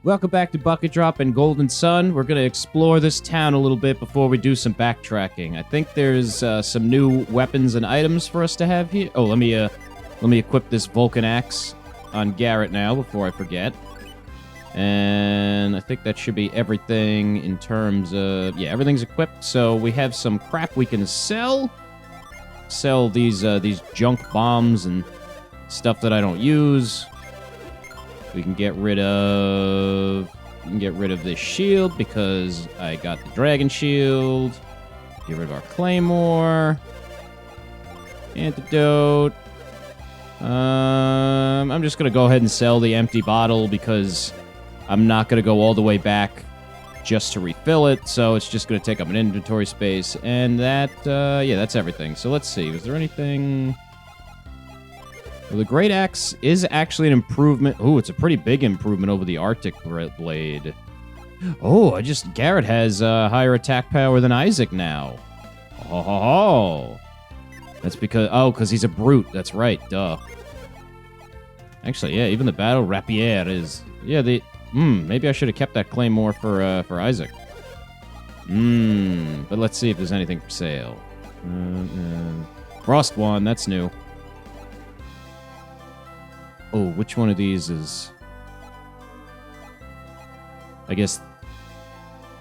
Welcome back to Bucket Drop and Golden Sun. We're going to explore this town a little bit before we do some backtracking. I think there's some new weapons and items for us to have here. Oh, let me equip this Vulcan axe on Garrett now before I forget. And I think that should be everything in terms of... Yeah, everything's equipped, so we have some crap we can sell. Sell these junk bombs and stuff that I don't use. We can get rid of this shield because I got the dragon shield. Get rid of our claymore. Antidote. I'm just gonna go ahead and sell the empty bottle because I'm not gonna go all the way back just to refill it, so it's just gonna take up an inventory space. And that, yeah, that's everything. So let's see. Was there anything? Well, the Great Axe is actually an improvement. Oh, it's a pretty big improvement over the Arctic Blade. Oh, Garrett has higher attack power than Isaac now. Oh. That's because he's a brute. That's right. Duh. Actually, yeah, even the battle rapier is... Yeah, maybe I should have kept that claymore for Isaac. But let's see if there's anything for sale. Frost Wand, that's new. Oh, which one of these is... I guess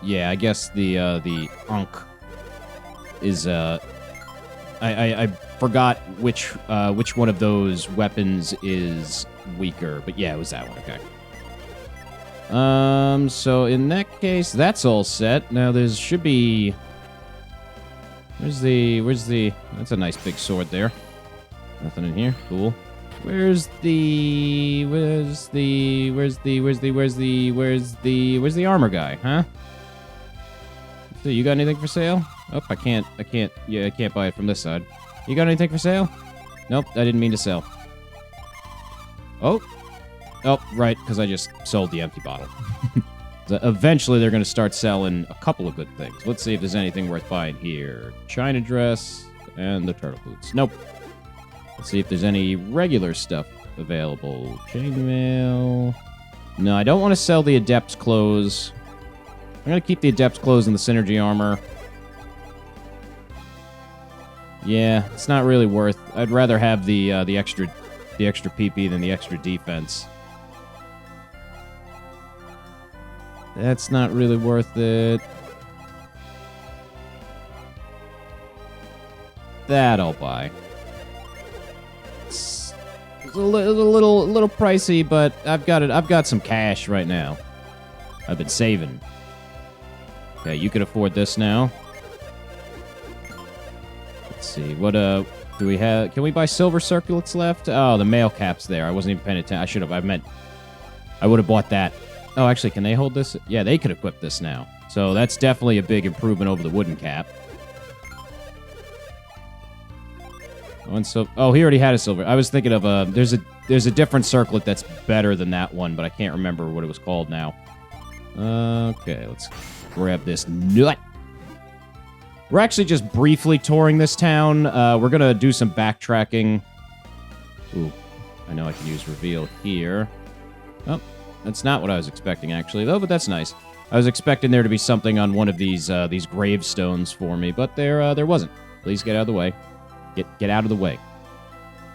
the Ankh is, I forgot which one of those weapons is weaker, but yeah, it was that one, okay. So in that case, that's all set. Now there should be... Where's the... That's a nice big sword there. Nothing in here. Cool. Where's the armor guy, huh? So you got anything for sale? Oh, I can't buy it from this side. You got anything for sale? Nope, I didn't mean to sell. Oh, right, because I just sold the empty bottle. So eventually they're going to start selling a couple of good things. Let's see if there's anything worth buying here. China dress and the turtle boots. Nope. Let's see if there's any regular stuff available. Chainmail. No, I don't want to sell the Adept's clothes. I'm going to keep the Adept's clothes and the Synergy armor. Yeah, it's not really worth... I'd rather have the extra PP than the extra defense. That's not really worth it. That I'll buy. It's a little pricey, but I've got some cash right now. I've been saving. Okay, you can afford this now. Let's see. What do we have? Can we buy silver circlets left? Oh, the mail cap's there. I wasn't even paying attention. I would have bought that. Oh, actually, can they hold this? Yeah, they could equip this now. So that's definitely a big improvement over the wooden cap. Oh, he already had a silver. I was thinking of there's a different circlet that's better than that one, but I can't remember what it was called now. Okay, let's grab this nut. We're actually just briefly touring this town. We're gonna do some backtracking. Ooh, I know I can use reveal here. Oh, that's not what I was expecting actually, though. But that's nice. I was expecting there to be something on one of these gravestones for me, but there wasn't. Please get out of the way. Get out of the way.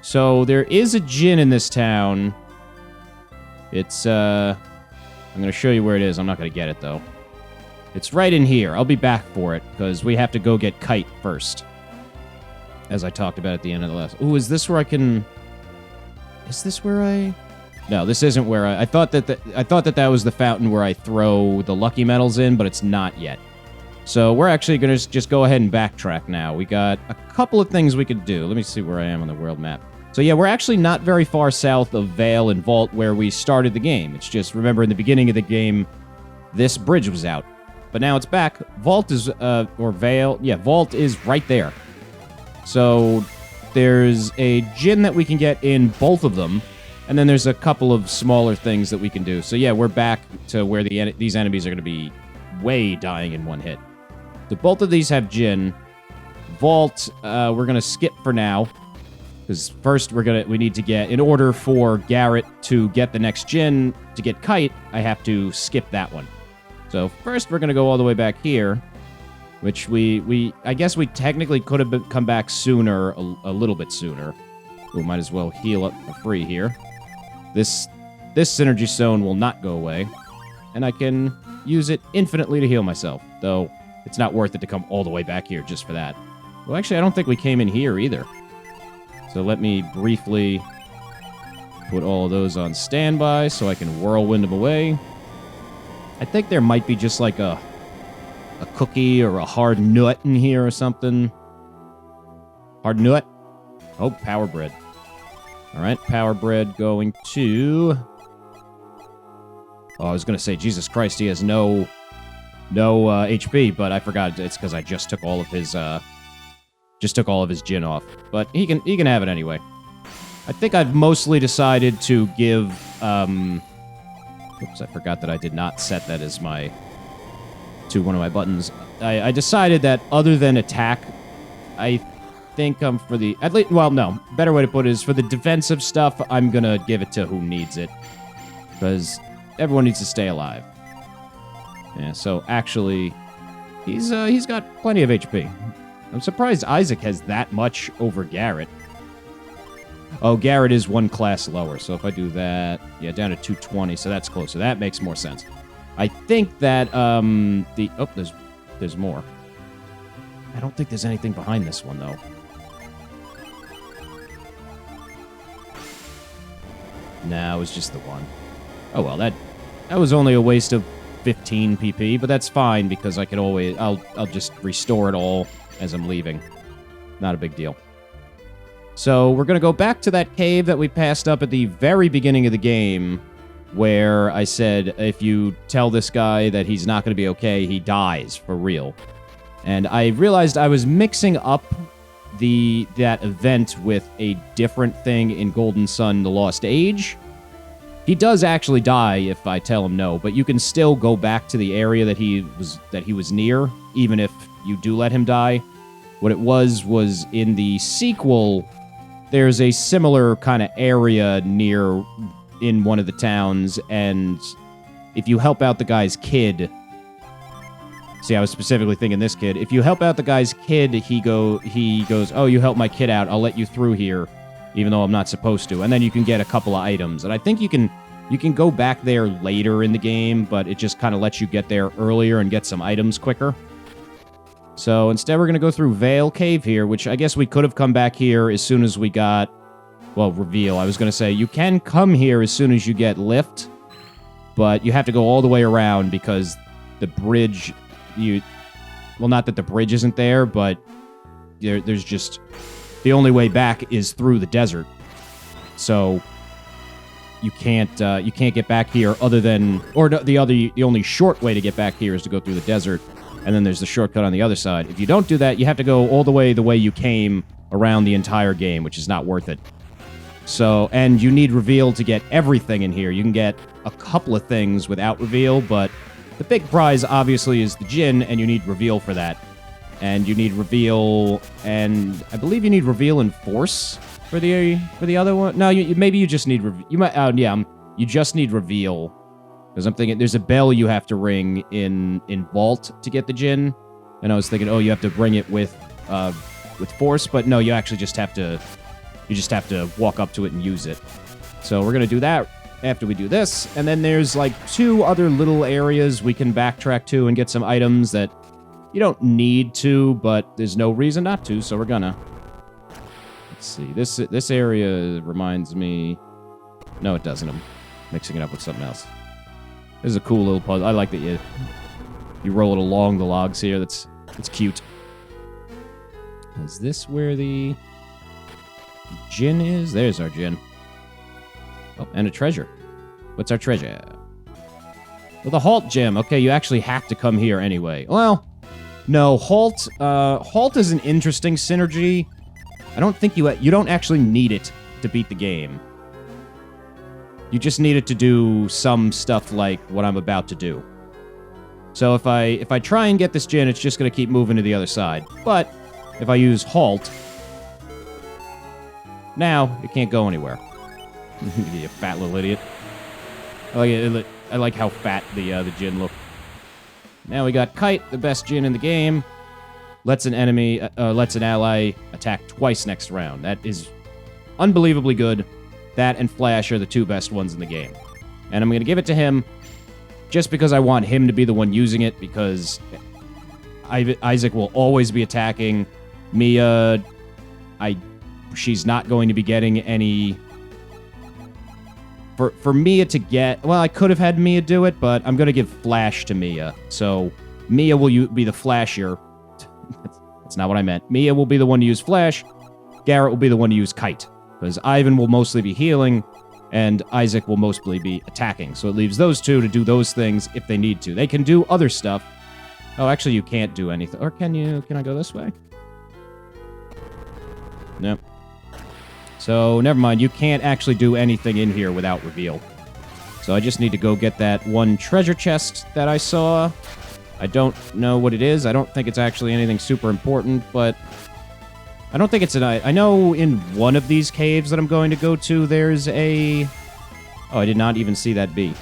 So there is a gin in this town. It's I'm gonna show you where it is. I'm not gonna get it though. It's right in here. I'll be back for it because we have to go get Kite first, as I talked about at the end of the last. Ooh, is this where I can? Is this where I? No, this isn't where I thought that was the fountain where I throw the lucky metals in, but it's not yet. So we're actually going to just go ahead and backtrack now. We got a couple of things we could do. Let me see where I am on the world map. So yeah, we're actually not very far south of Vale and Vault where we started the game. It's just, remember in the beginning of the game, this bridge was out. But now it's back. Vault is, or Vale, yeah, Vault is right there. So there's a gin that we can get in both of them. And then there's a couple of smaller things that we can do. So yeah, we're back to where these enemies are going to be way dying in one hit. So both of these have gin. Vault, we're going to skip for now. Because first we need to get, in order for Garrett to get the next Djinn, to get Kite, I have to skip that one. So first we're gonna go all the way back here, which I guess we technically could have come back sooner, a little bit sooner. We might as well heal up for free here. This Synergy Stone will not go away, and I can use it infinitely to heal myself, though it's not worth it to come all the way back here just for that. Well, actually, I don't think we came in here either. So let me briefly put all of those on standby so I can whirlwind them away. I think there might be just like a cookie or a hard nut in here or something. Hard nut? Oh, power bread. All right, power bread going to... Oh, I was going to say, Jesus Christ, he has no HP, but I forgot it's because I just took all of his Djinn off. But he can have it anyway. I think I've mostly decided to give... Oops, I forgot that I did not set that as one of my buttons. I decided that other than attack, I think I'm for the... At least, well, no. Better way to put it is for the defensive stuff, I'm going to give it to who needs it. Because everyone needs to stay alive. Yeah, so actually, he's got plenty of HP. I'm surprised Isaac has that much over Garrett. Oh, Garrett is one class lower, so if I do that, yeah, down to 220, so that's closer. That makes more sense. I think that, oh, there's more. I don't think there's anything behind this one, though. Nah, it was just the one. Oh, well, that was only a waste of 15 PP, but that's fine, because I can always, I'll just restore it all as I'm leaving. Not a big deal. So we're going to go back to that cave that we passed up at the very beginning of the game, where I said, if you tell this guy that he's not going to be okay, he dies for real. And I realized I was mixing up that event with a different thing in Golden Sun: The Lost Age. He does actually die if I tell him no, but you can still go back to the area that he was near, even if you do let him die. What it was in the sequel, there's a similar kind of area in one of the towns, and if you help out the guy's kid... See, I was specifically thinking this kid. If you help out the guy's kid, he goes, oh, you helped my kid out, I'll let you through here, even though I'm not supposed to. And then you can get a couple of items. And I think you can go back there later in the game, but it just kind of lets you get there earlier and get some items quicker. So instead, we're going to go through Vale Cave here, which I guess we could have come back here as soon as we got... Well, Reveal. I was going to say, you can come here as soon as you get Lift, but you have to go all the way around because the bridge... Well, not that the bridge isn't there, but there's just... The only way back is through the desert. So you can't get back here other than... Or the only short way to get back here is to go through the desert. And then there's the shortcut on the other side. If you don't do that, you have to go all the way you came around the entire game, which is not worth it. So, and you need Reveal to get everything in here. You can get a couple of things without Reveal, but the big prize, obviously, is the Djinn, and you need Reveal for that. And you need Reveal, and I believe you need Reveal and Force for the other one. No, maybe you just need Reveal. You might, you just need Reveal. Because I'm thinking there's a bell you have to ring in Vault to get the Djinn, and I was thinking, oh, you have to bring it with Force, but no, you actually just have to walk up to it and use it. So we're gonna do that after we do this, and then there's like 2 other little areas we can backtrack to and get some items that you don't need to, but there's no reason not to, so we're gonna. Let's see, this area reminds me. No, it doesn't. I'm mixing it up with something else. This is a cool little puzzle. I like that you roll it along the logs here. It's cute. Is this where the Djinn is? There's our Djinn. Oh, and a treasure. What's our treasure? Well, the Halt Gem. Okay, you actually have to come here anyway. Well, no, Halt. Halt is an interesting synergy. I don't think you don't actually need it to beat the game. You just need it to do some stuff like what I'm about to do. So if I try and get this Djinn, it's just going to keep moving to the other side. But if I use Halt, Now, it can't go anywhere. You fat little idiot. I like how fat the Djinn look. Now we got Kite, the best Djinn in the game. Lets an ally attack twice next round. That is unbelievably good. That and Flash are the two best ones in the game. And I'm going to give it to him just because I want him to be the one using it, because Isaac will always be attacking. Mia, she's not going to be getting any... For Mia to get... Well, I could have had Mia do it, but I'm going to give Flash to Mia. So Mia will be the Flasher. That's not what I meant. Mia will be the one to use Flash. Garrett will be the one to use Kite. Because Ivan will mostly be healing, and Isaac will mostly be attacking. So it leaves those two to do those things if they need to. They can do other stuff. Oh, actually, you can't do anything. Or can you? Can I go this way? Nope. So, never mind. You can't actually do anything in here without reveal. So I just need to go get that one treasure chest that I saw. I don't know what it is. I don't think it's actually anything super important, but... I don't think it's an... I know in one of these caves that I'm going to go to, there's a... Oh, I did not even see that bee.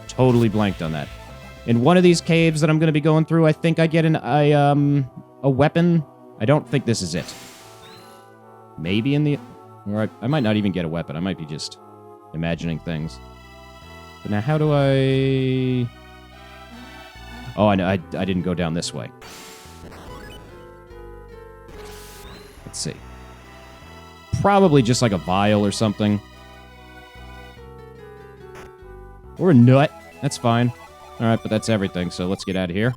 Totally blanked on that. In one of these caves that I'm going to be going through, I think I get a weapon. I don't think this is it. Maybe in the... Or I might not even get a weapon. I might be just imagining things. But now how do I... Oh, I know. I didn't go down this way. Let's see. Probably just like a vial or something. Or a nut. That's fine. Alright, but that's everything, so let's get out of here.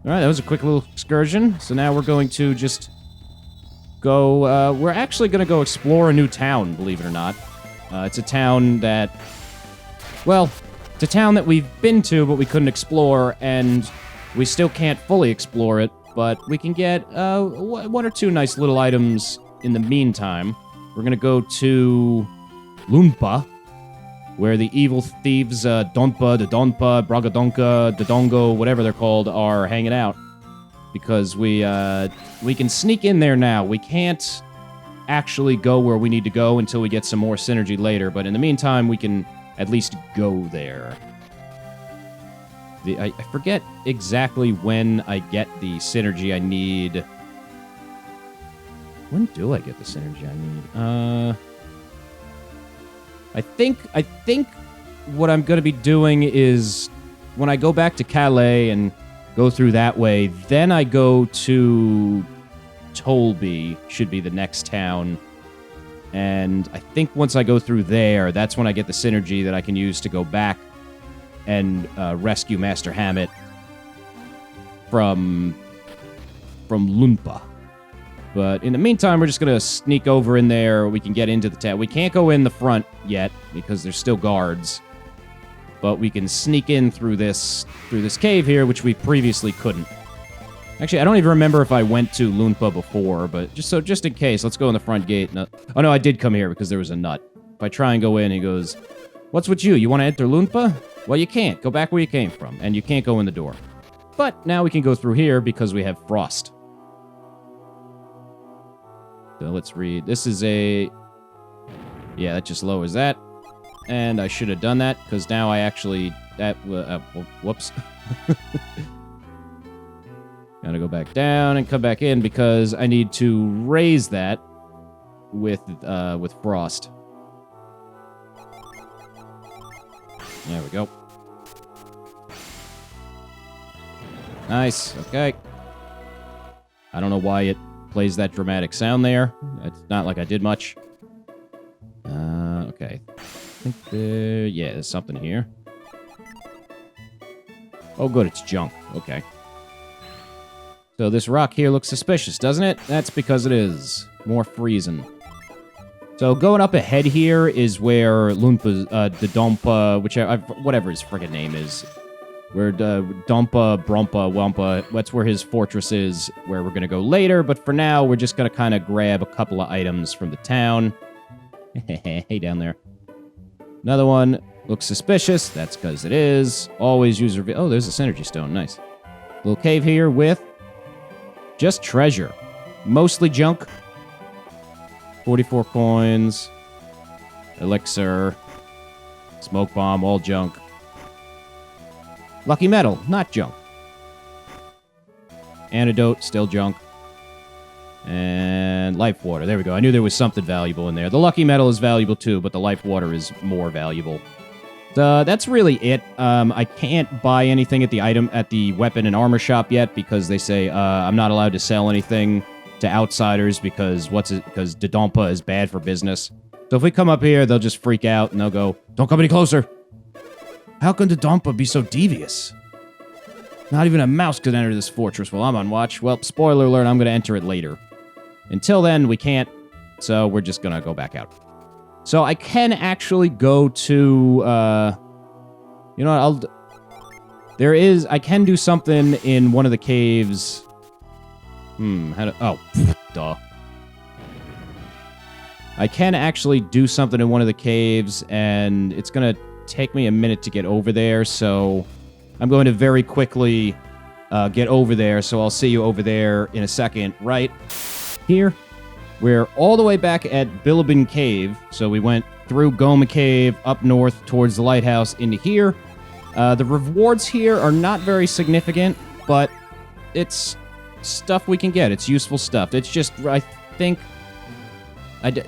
Alright, that was a quick little excursion. So now we're going to just go... we're actually going to go explore a new town, believe it or not. It's a town that... Well, it's a town that we've been to, but we couldn't explore, and we still can't fully explore it. But we can get one or two nice little items in the meantime. We're going to go to Lunpa, where the evil thieves Donpa, Bragadonka, Dodongo, whatever they're called, are hanging out. Because we can sneak in there now. We can't actually go where we need to go until we get some more synergy later. But in the meantime, we can at least go there. I forget exactly when I get the synergy I need. When do I get the synergy I need? I think what I'm going to be doing is when I go back to Calais and go through that way, then I go to Tolby, should be the next town. And I think once I go through there, that's when I get the synergy that I can use to go back and rescue Master Hammett from Lunpa. But in the meantime, we're just going to sneak over in there. We can get into the town. We can't go in the front yet because there's still guards. But we can sneak in through this cave here, which we previously couldn't. Actually, I don't even remember if I went to Lunpa before, but just in case, let's go in the front gate. No, oh no, I did come here because there was a nut. If I try and go in, he goes, "What's with you? You want to enter Lunpa? Well, you can't. Go back where you came from, and you can't go in the door." But now we can go through here because we have Frost. So let's read. This is a... Yeah, that just lowers that. And I should have done that, because now I actually... whoops. Gotta go back down and come back in, because I need to raise that with Frost. There we go. Nice. Okay. I don't know why it plays that dramatic sound there. It's not like I did much. Okay. I think yeah, there's something here. Oh, good, it's junk. Okay. So this rock here looks suspicious, doesn't it? That's because it is. More freezing. So going up ahead here is where Lunpa, the Dompa, whatever his friggin' name is. Where Dompa, Brompa, Wampa, that's where his fortress is, where we're going to go later. But for now, we're just going to kind of grab a couple of items from the town. Hey, down there. Another one looks suspicious. That's because it is. Always use reveal. Oh, there's a synergy stone. Nice. Little cave here with just treasure. Mostly junk. 44 coins. Elixir. Smoke bomb, all junk. Lucky metal, not junk. Antidote, still junk. And life water. There we go. I knew there was something valuable in there. The lucky metal is valuable too, but the life water is more valuable. That's really it. I can't buy anything at the weapon and armor shop yet because they say I'm not allowed to sell anything to outsiders because Dodonpa is bad for business. So if we come up here, they'll just freak out and they'll go, "Don't come any closer." How can Dodonpa be so devious? Not even a mouse could enter this fortress while I'm on watch. Well, spoiler alert, I'm going to enter it later. Until then, we can't, so we're just going to go back out. So I can actually go to, you know what, I can do something in one of the caves. Duh. I can actually do something in one of the caves, and it's going to take me a minute to get over there, so I'm going to very quickly get over there, so I'll see you over there in a second. Right here. We're all the way back at Bilibin Cave, so we went through Goma Cave, up north towards the lighthouse, into here. The rewards here are not very significant, but it's stuff we can get. It's useful stuff. It's just, I think...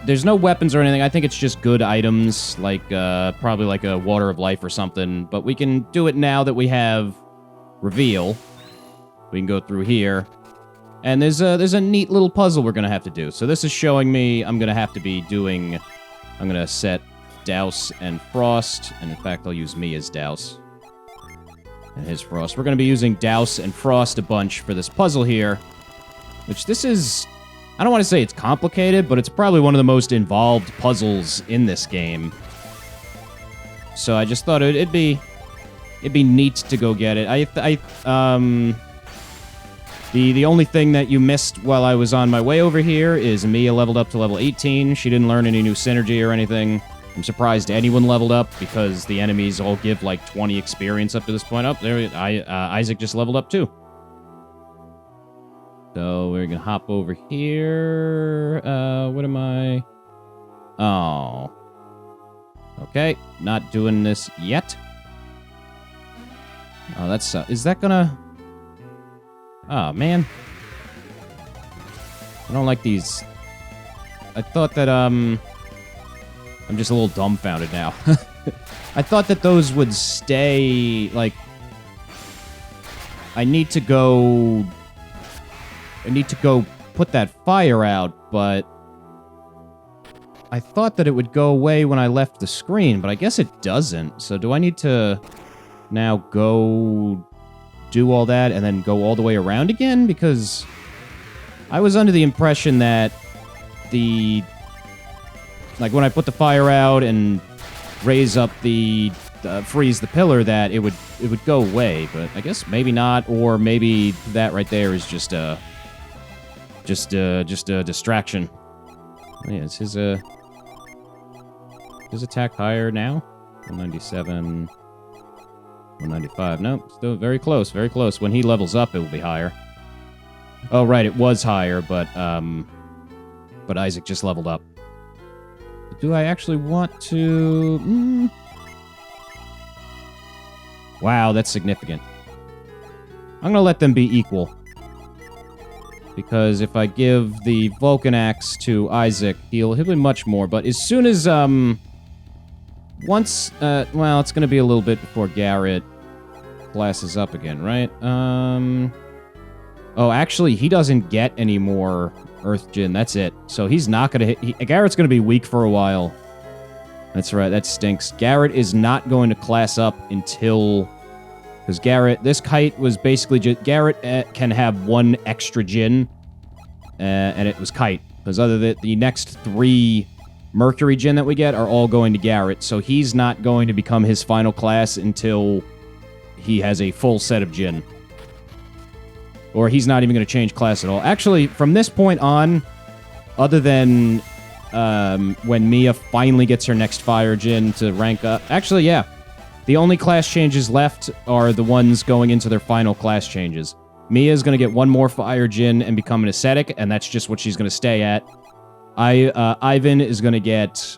there's no weapons or anything. I think it's just good items, like probably like a Water of Life or something. But we can do it now that we have Reveal. We can go through here. And there's a neat little puzzle we're going to have to do. So this is showing me I'm going to have to be doing... I'm going to set Douse and Frost. And in fact, I'll use me as Douse. And his Frost. We're going to be using Douse and Frost a bunch for this puzzle here. Which this is... I don't want to say it's complicated, but it's probably one of the most involved puzzles in this game. So I just thought it'd be neat to go get it. The only thing that you missed while I was on my way over here is Mia leveled up to level 18. She didn't learn any new synergy or anything. I'm surprised anyone leveled up because the enemies all give like 20 experience up to this point. Isaac just leveled up too. So we're gonna hop over here. What am I? Oh. Okay, not doing this yet. Oh, that's... is that gonna... Oh, man. I don't like these. I thought that, I'm just a little dumbfounded now. I thought that those would stay, like... I need to go put that fire out, but... I thought that it would go away when I left the screen, but I guess it doesn't. So do I need to now go do all that and then go all the way around again? Because I was under the impression that like when I put the fire out and raise up freeze the pillar, that it would go away, but I guess maybe not, or maybe that right there is just a distraction. Oh, yeah, is his attack higher now? 197, 195. No, still very close, very close. When he levels up, it will be higher. Oh, right, it was higher, but Isaac just leveled up. Do I actually want to... Wow, that's significant. I'm gonna let them be equal. Because if I give the Vulcan Axe to Isaac, he'll be much more. But as soon as, well, it's gonna be a little bit before Garrett classes up again, right? Oh, actually, he doesn't get any more Earth Djinn. That's it. So he's not gonna hit... Garrett's gonna be weak for a while. That's right, that stinks. Garrett is not going to class up until... Because Garrett... This kite was basically just... Garrett can have one extra Djinn, and it was kite. Because the next 3 Mercury Djinn that we get are all going to Garrett, so he's not going to become his final class until he has a full set of Djinn. Or he's not even going to change class at all. Actually, from this point on, other than when Mia finally gets her next Fire Djinn to rank up... Actually, yeah. The only class changes left are the ones going into their final class changes. Mia's going to get one more Fire Djinn and become an Ascetic, and that's just what she's going to stay at. Ivan is going to get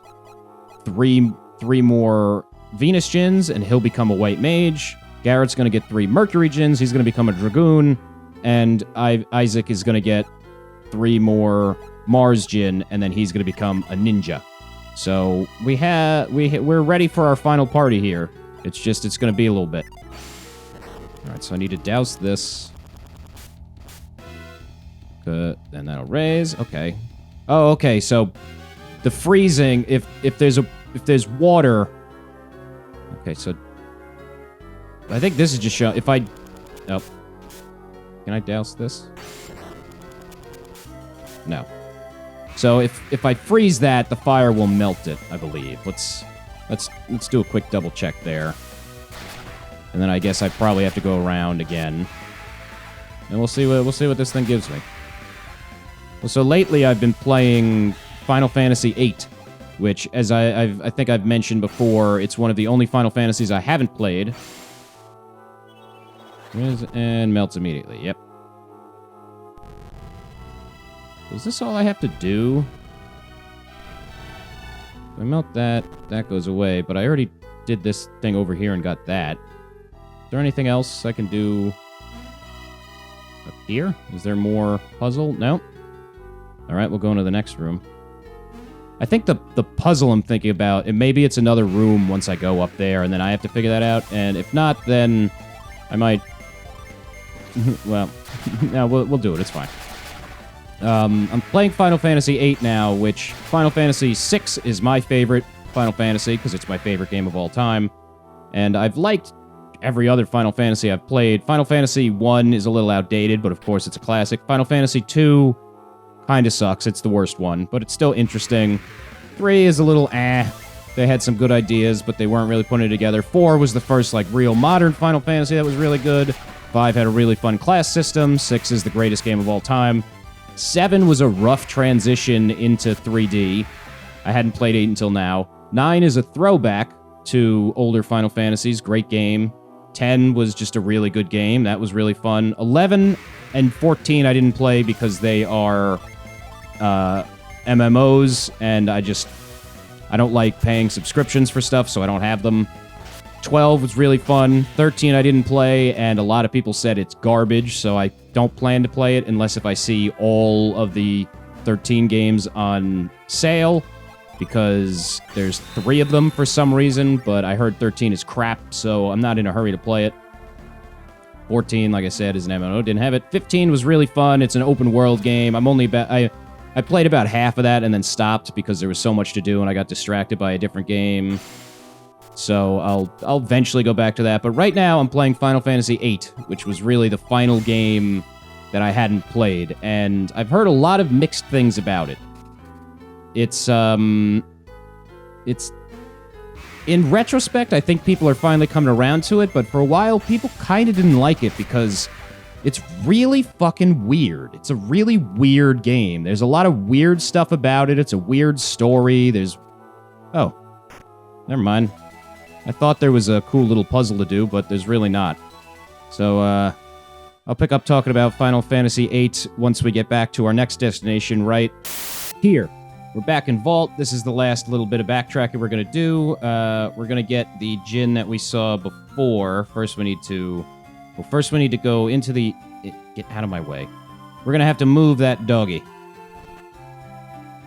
three more Venus Djinns, and he'll become a white mage. Garrett's going to get 3 Mercury Djinns. He's going to become a Dragoon. And Isaac is going to get 3 more Mars Djinn, and then he's going to become a ninja. So we're ready for our final party here. It's going to be a little bit. All right, so I need to douse this. Then that'll raise. Okay. Oh, okay. So the freezing, if there's water. Okay, so I think this is just show. If I, oh, can I douse this? No. So if I freeze that, the fire will melt it, I believe. Let's do a quick double check there. And then I guess I probably have to go around again. And we'll see what this thing gives me. Well, so lately I've been playing Final Fantasy VIII, which, as I think I've mentioned before, it's one of the only Final Fantasies I haven't played. And melts immediately. Yep. Is this all I have to do? If I melt that, that goes away, but I already did this thing over here and got that. Is there anything else I can do up here? Is there more puzzle? No. All right, we'll go into the next room. I think the puzzle I'm thinking about, maybe it's another room once I go up there, and then I have to figure that out. And if not, then I might... well, no, we'll do it. It's fine. I'm playing Final Fantasy VIII now, which Final Fantasy VI is my favorite Final Fantasy, because it's my favorite game of all time. And I've liked every other Final Fantasy I've played. Final Fantasy I is a little outdated, but of course it's a classic. Final Fantasy II kind of sucks. It's the worst one, but it's still interesting. 3 is a little They had some good ideas, but they weren't really putting it together. 4 was the first, like, real modern Final Fantasy that was really good. 5 had a really fun class system. 6 is the greatest game of all time. 7 was a rough transition into 3D. I hadn't played 8 until now. 9 is a throwback to older Final Fantasies. Great game. 10 was just a really good game. That was really fun. 11 and 14 I didn't play because they are MMOs, and I don't like paying subscriptions for stuff, so I don't have them. 12 was really fun. 13 I didn't play, and a lot of people said it's garbage, so I don't plan to play it unless if I see all of the 13 games on sale, because there's 3 of them for some reason, but I heard 13 is crap, so I'm not in a hurry to play it. 14, like I said, is an MMO. Didn't have it. 15 was really fun. It's an open world game. I played about half of that and then stopped because there was so much to do and I got distracted by a different game. So I'll eventually go back to that. But right now I'm playing Final Fantasy VIII, which was really the final game that I hadn't played, and I've heard a lot of mixed things about it. It's in retrospect, I think people are finally coming around to it, but for a while, people kind of didn't like it because it's really fucking weird. It's a really weird game. There's a lot of weird stuff about it. It's a weird story. Oh, never mind. I thought there was a cool little puzzle to do, but there's really not. So, I'll pick up talking about Final Fantasy VIII once we get back to our next destination right here. We're back in Vault. This is the last little bit of backtracking we're going to do. We're going to get the Djinn that we saw before. First, we need to go into the... Get out of my way. We're going to have to move that doggy.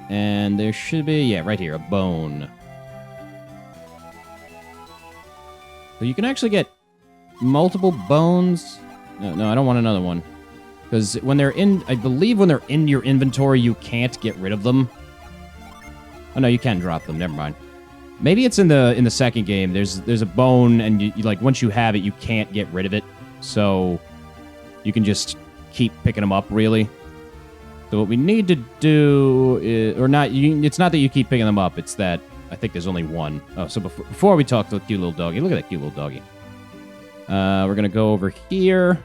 And there should be... Yeah, right here. A bone. So you can actually get multiple bones. No, I don't want another one. Because when they're in... I believe when they're in your inventory, you can't get rid of them. Oh, no, you can drop them. Never mind. Maybe it's in the second game. There's a bone, and you like once you have it, you can't get rid of it. So you can just keep picking them up, really. So what we need to do is, or not, it's not that you keep picking them up. It's that I think there's only one. Oh, so before we talk to the cute little doggy, look at that cute little doggy. We're gonna go over here.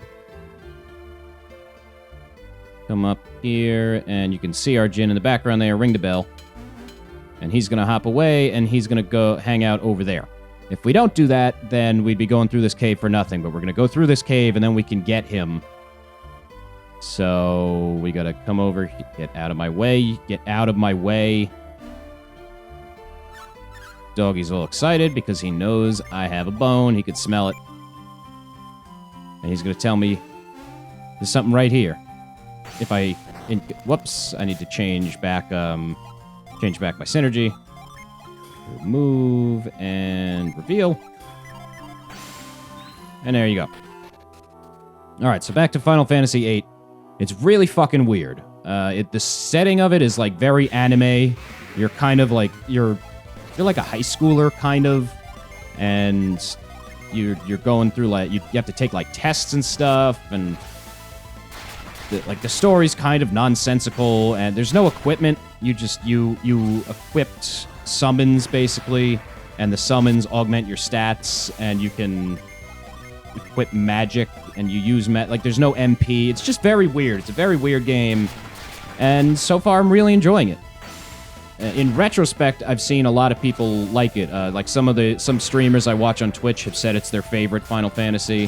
Come up here, and you can see our Djinn in the background there. Ring the bell. And he's going to hop away, and he's going to go hang out over there. If we don't do that, then we'd be going through this cave for nothing. But we're going to go through this cave, and then we can get him. So we gotta come over, get out of my way, get out of my way. Doggy's all excited because he knows I have a bone. He could smell it. And he's gonna tell me there's something right here. If I... whoops, I need to change back my synergy. Remove and reveal. And there you go. Alright, so back to Final Fantasy VIII. It's really fucking weird. The setting of it is like very anime. You're kind of like... You're like a high schooler, kind of. And you're going through like... You have to take like tests and stuff, and... the story's kind of nonsensical, and there's no equipment. You equipped summons, basically, and the summons augment your stats, and you can equip magic, and you use like there's no MP. It's just very weird. It's a very weird game, and so far I'm really enjoying it. In retrospect, I've seen a lot of people like it. Like some streamers I watch on Twitch have said it's their favorite Final Fantasy,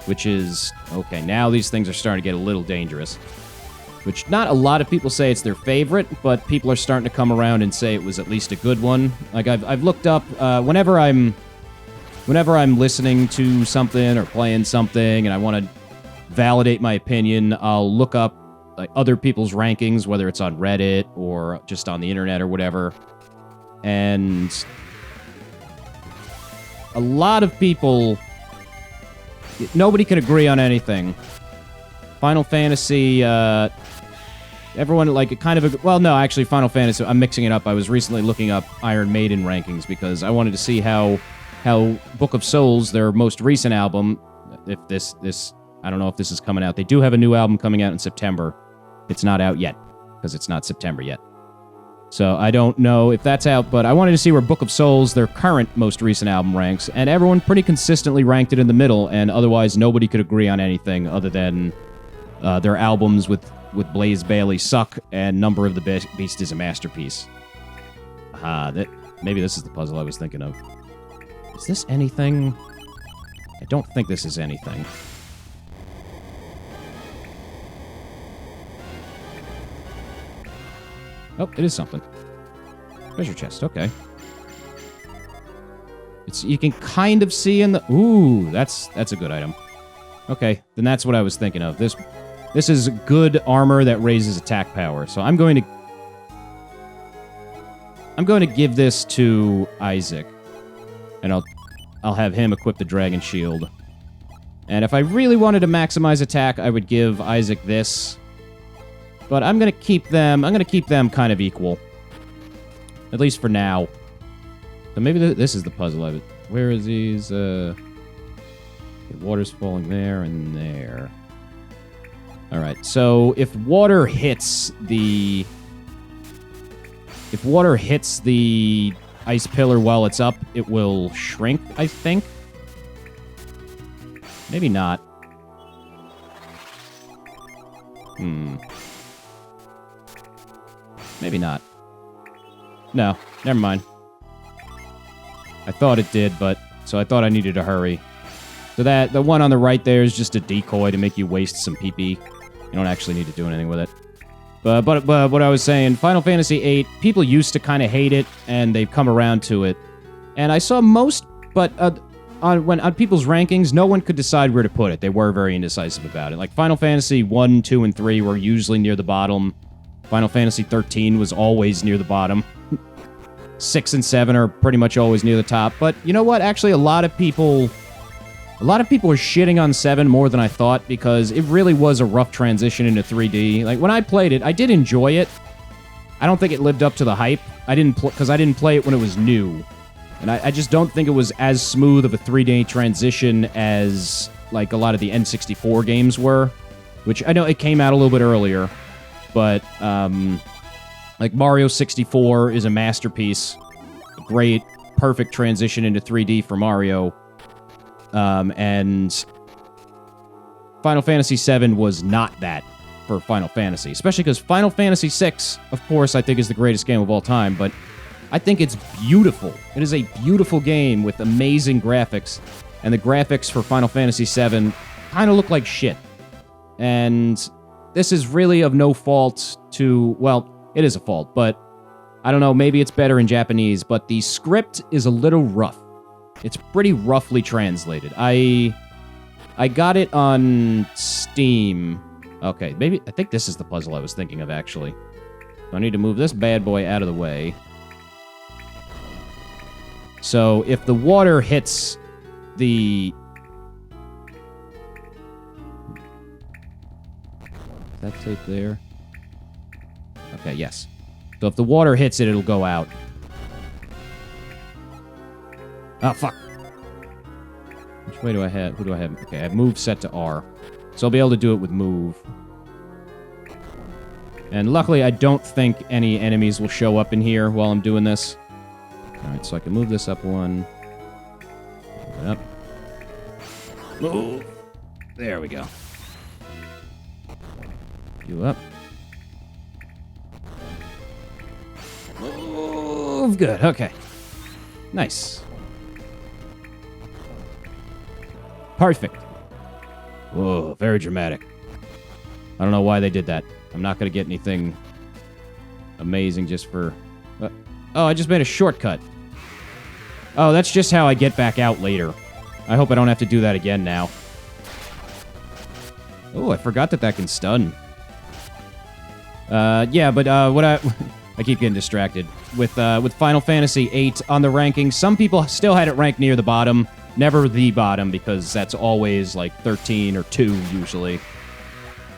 which is okay. Now these things are starting to get a little dangerous. Which not a lot of people say it's their favorite, but people are starting to come around and say it was at least a good one. Like I've looked up whenever I'm listening to something or playing something and I want to validate my opinion, I'll look up like other people's rankings, whether it's on Reddit or just on the internet or whatever. And a lot of people, nobody can agree on anything. Final Fantasy, everyone like it kind of, well, no, actually Final Fantasy, I'm mixing it up. I was recently looking up Iron Maiden rankings because I wanted to see how Book of Souls, their most recent album, if this I don't know if this is coming out. They do have a new album coming out in September. It's not out yet because it's not September yet. So I don't know if that's out, but I wanted to see where Book of Souls, their current most recent album, ranks, and everyone pretty consistently ranked it in the middle, and otherwise nobody could agree on anything other than their albums with Blaze Bayley suck and Number of the Beast is a masterpiece. Maybe this is the puzzle I was thinking of. Is this anything? I don't think this is anything. Oh, it is something. Treasure chest, okay. You can kind of see in the... Ooh, that's a good item. Okay, then that's what I was thinking of. This is good armor that raises attack power. So I'm going to give this to Isaac. And I'll have him equip the Dragon Shield. And if I really wanted to maximize attack, I would give Isaac this. But I'm going to keep them kind of equal. At least for now. So maybe this is the puzzle of it. Where is these? The water's falling there and there. Alright, so if water hits the ice pillar while it's up, it will shrink, I think. Maybe not. Maybe not. No, never mind. I thought it did, so I thought I needed to hurry. So the one on the right there is just a decoy to make you waste some PP. You don't actually need to do anything with it. But what I was saying, Final Fantasy VIII, people used to kind of hate it, and they've come around to it. And I saw most, but on people's rankings, no one could decide where to put it. They were very indecisive about it. Like Final Fantasy 1, 2, and 3 were usually near the bottom. Final Fantasy 13 was always near the bottom. 6 and 7 are pretty much always near the top. But you know what? Actually, a lot of people are shitting on 7 more than I thought because it really was a rough transition into 3D. Like, when I played it, I did enjoy it. I don't think it lived up to the hype. Because I didn't play it when it was new. And I just don't think it was as smooth of a 3D transition as, like, a lot of the N64 games were. Which, I know it came out a little bit earlier. But, like, Mario 64 is a masterpiece. A great, perfect transition into 3D for Mario. And Final Fantasy VII was not that for Final Fantasy. Especially because Final Fantasy VI, of course, I think is the greatest game of all time, but I think it's beautiful. It is a beautiful game with amazing graphics, and the graphics for Final Fantasy VII kind of look like shit. And this is really of no fault to... Well, it is a fault, but I don't know, maybe it's better in Japanese, but the script is a little rough. It's pretty roughly translated. I got it on Steam. Okay, maybe... I think this is the puzzle I was thinking of, actually. So I need to move this bad boy out of the way. So if the water hits the... Is that tape there? Okay, yes. So if the water hits it, it'll go out. Oh, fuck. Which way do I have? Who do I have? Okay, I have move set to R. So I'll be able to do it with move. And luckily, I don't think any enemies will show up in here while I'm doing this. Alright, so I can move this up one. Move it up. Move! There we go. You up. Move! Good, okay. Nice. Perfect. Whoa, very dramatic. I don't know why they did that. I'm not going to get anything amazing just for... oh, I just made a shortcut. Oh, that's just how I get back out later. I hope I don't have to do that again now. Oh, I forgot that can stun. Yeah, but what I keep getting distracted. With Final Fantasy VIII on the rankings, some people still had it ranked near the bottom. Never the bottom, because that's always like 13 or 2 usually.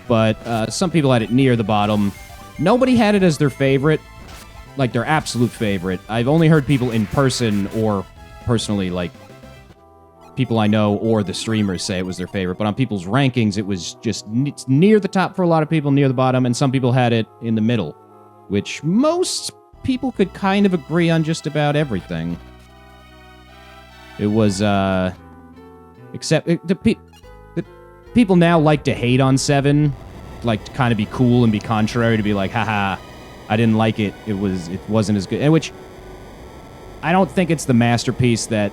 But some people had it near the bottom. Nobody had it as their favorite, like their absolute favorite. I've only heard people in person or personally, like, people I know or the streamers say it was their favorite. But on people's rankings, it was just near the top for a lot of people, near the bottom, and some people had it in the middle, which most people could kind of agree on just about everything. It was, except the people now like to hate on 7, like to kind of be cool and be contrary, to be like, haha, I didn't like it. It wasn't as good. And which I don't think it's the masterpiece that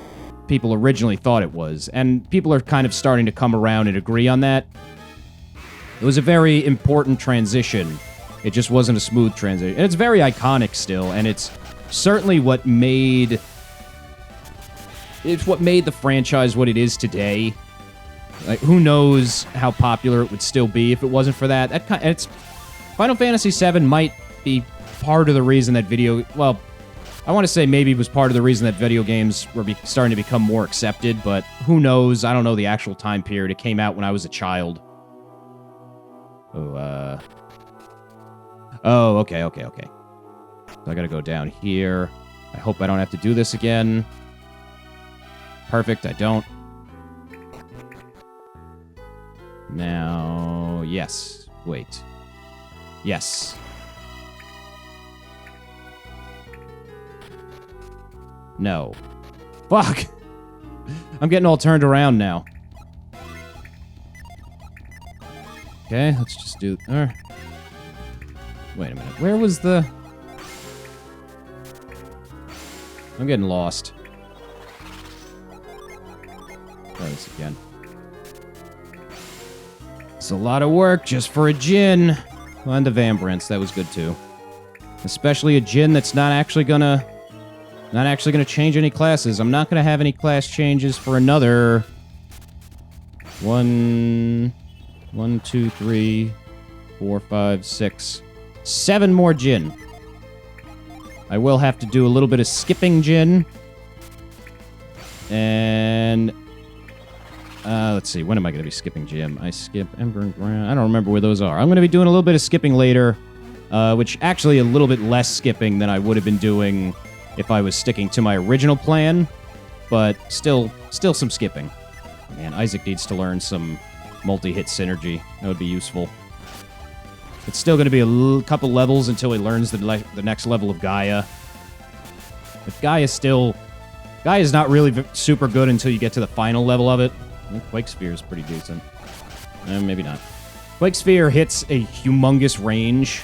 people originally thought it was. And people are kind of starting to come around and agree on that. It was a very important transition. It just wasn't a smooth transition. And it's very iconic still, and it's certainly what made... It's what made the franchise what it is today. Like, who knows how popular it would still be if it wasn't for that. It's Final Fantasy VII might be part of the reason that well, I want to say maybe it was part of the reason that video games were starting to become more accepted, but who knows? I don't know the actual time period. It came out when I was a child. Oh, okay. So I gotta go down here. I hope I don't have to do this again. Perfect, I don't. Now, yes. Wait. Yes. No. Fuck! I'm getting all turned around now. Okay, let's just do... wait a minute. Where was the... I'm getting lost. Try this again. It's a lot of work just for a Djinn. Well, and the Vambrance, that was good too. Especially a Djinn that's not actually gonna change any classes. I'm not gonna have any class changes for another 1, 2, 3, 4, 5, 6, 7 more Djinn. I will have to do a little bit of skipping Djinn. And let's see, when am I going to be skipping Jim? I skip Ember and Ground. I don't remember where those are. I'm going to be doing a little bit of skipping later, which actually a little bit less skipping than I would have been doing if I was sticking to my original plan, but still some skipping. Man, Isaac needs to learn some multi-hit synergy. That would be useful. It's still going to be a couple levels until he learns the next level of Gaia. But Gaia's not really super good until you get to the final level of it. Quake Sphere is pretty decent. Maybe not. Quake Sphere hits a humongous range,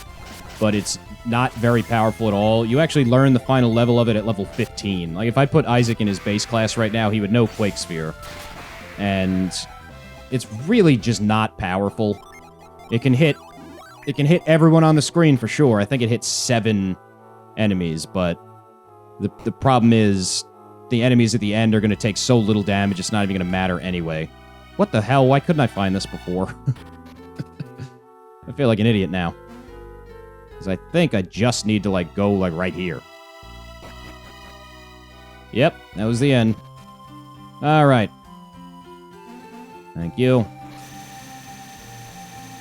but it's not very powerful at all. You actually learn the final level of it at level 15. Like, if I put Isaac in his base class right now, he would know Quake Sphere. And it's really just not powerful. It can hit it can hit everyone on the screen for sure. I think it hits 7 enemies, but the problem is the enemies at the end are going to take so little damage, it's not even going to matter anyway. What the hell? Why couldn't I find this before? I feel like an idiot now. Because I think I just need to, like, go, like, right here. Yep, that was the end. Alright. Thank you.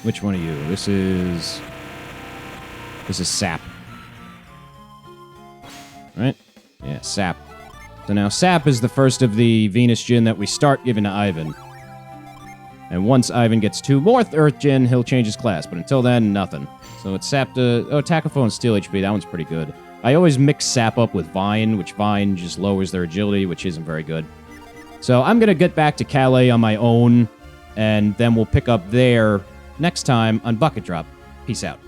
Which one are you? This is Sap. Right? Yeah, Sap. So now Sap is the first of the Venus Djinn that we start giving to Ivan. And once Ivan gets 2 more Earth Djinn, he'll change his class. But until then, nothing. So it's Sap to... Oh, Tacklephone and Steel HP. That one's pretty good. I always mix Sap up with Vine, which Vine just lowers their agility, which isn't very good. So I'm going to get back to Calais on my own, and then we'll pick up there next time on Bucket Drop. Peace out.